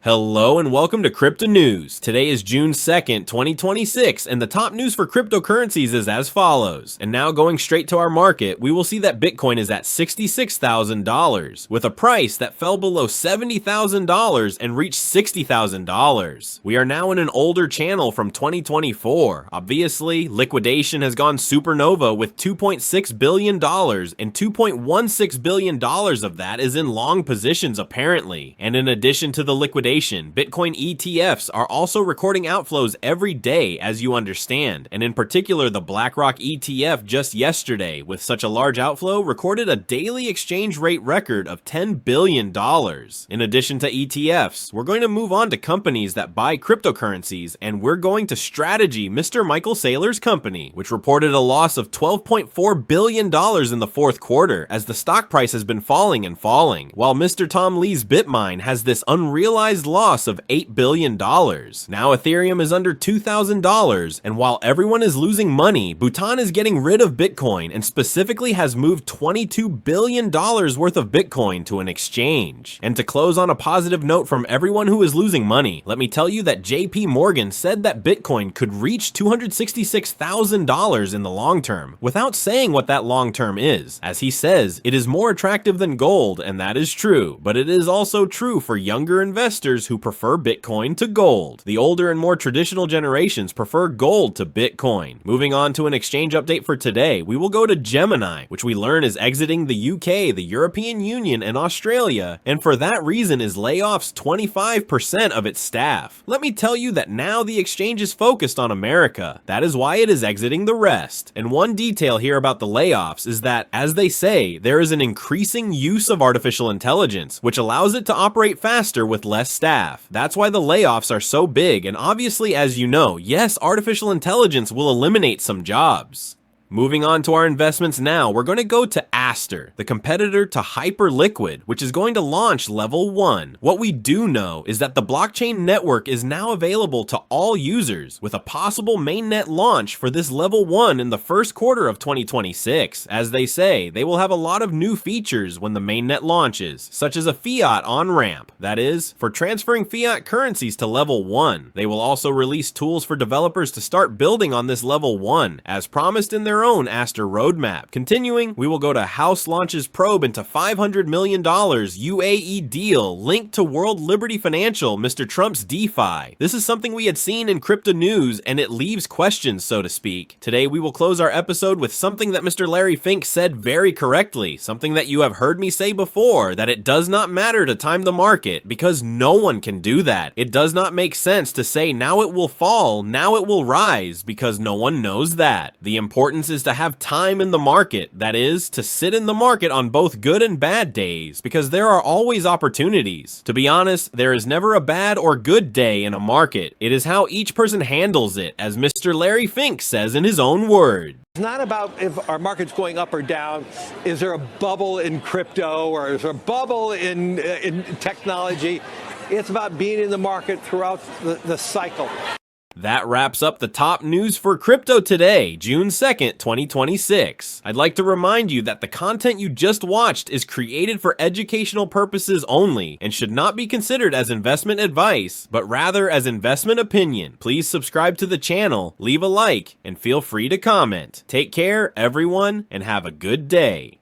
Hello and welcome to Crypto News. Today is June 2nd, 2026, and the top news for cryptocurrencies is as follows. And now going straight to our market, we will see that Bitcoin is at $66,000, with a price that fell below $70,000 and reached $60,000. We are now in an older channel from 2024. Obviously, liquidation has gone supernova with $2.6 billion, and $2.16 billion of that is in long positions apparently. And in addition to the liquidation, Bitcoin ETFs are also recording outflows every day, as you understand, and in particular the BlackRock ETF just yesterday, with such a large outflow, recorded a daily exchange rate record of $10 billion. In addition to ETFs, we're going to move on to companies that buy cryptocurrencies, and we're going to Strategy, Mr. Michael Saylor's company, which reported a loss of $12.4 billion in the fourth quarter, as the stock price has been falling and falling, while Mr. Tom Lee's BitMine has this unrealized loss of $8 billion. Now Ethereum is under $2,000, and while everyone is losing money, Bhutan is getting rid of Bitcoin and specifically has moved $22 billion worth of Bitcoin to an exchange. And to close on a positive note from everyone who is losing money, let me tell you that JPMorgan said that Bitcoin could reach $266,000 in the long term, without saying what that long term is. As he says, it is more attractive than gold, and that is true, but it is also true for younger investors who prefer Bitcoin to gold. The older and more traditional generations prefer gold to Bitcoin. Moving on to an exchange update for today, we will go to Gemini, which we learn is exiting the UK, the European Union, and Australia, and for that reason is layoffs 25% of its staff. Let me tell you that now the exchange is focused on America. That is why it is exiting the rest. And one detail here about the layoffs is that, as they say, there is an increasing use of artificial intelligence, which allows it to operate faster with less staff. That's why the layoffs are so big, and obviously, as you know, yes, artificial intelligence will eliminate some jobs. Moving on to our investments now, we're going to go to Aster, the competitor to Hyperliquid, which is going to launch level 1. What we do know is that the blockchain network is now available to all users, with a possible mainnet launch for this level 1 in the first quarter of 2026. As they say, they will have a lot of new features when the mainnet launches, such as a fiat on-ramp, that is, for transferring fiat currencies to level 1. They will also release tools for developers to start building on this level 1, as promised in their own Aster roadmap. Continuing, we will go to House launches probe into $500 million UAE deal linked to World Liberty Financial, Mr. Trump's DeFi. This is something we had seen in crypto news, and it leaves questions, so to speak. Today, we will close our episode with something that Mr. Larry Fink said very correctly, something that you have heard me say before, that it does not matter to time the market, because no one can do that. It does not make sense to say now it will fall, now it will rise, because no one knows that. The importance is to have time in the market, that is, to sit in the market on both good and bad days, because there are always opportunities. To be honest, there is never a bad or good day in a market. It is how each person handles it, as Mr. Larry Fink says in his own words. It's not about if our market's going up or down. Is there a bubble in crypto, or is there a bubble in technology? It's about being in the market throughout the cycle. That wraps up the top news for crypto today, June 2nd, 2026. I'd like to remind you that the content you just watched is created for educational purposes only and should not be considered as investment advice, but rather as investment opinion. Please subscribe to the channel, leave a like, and feel free to comment. Take care, everyone, and have a good day.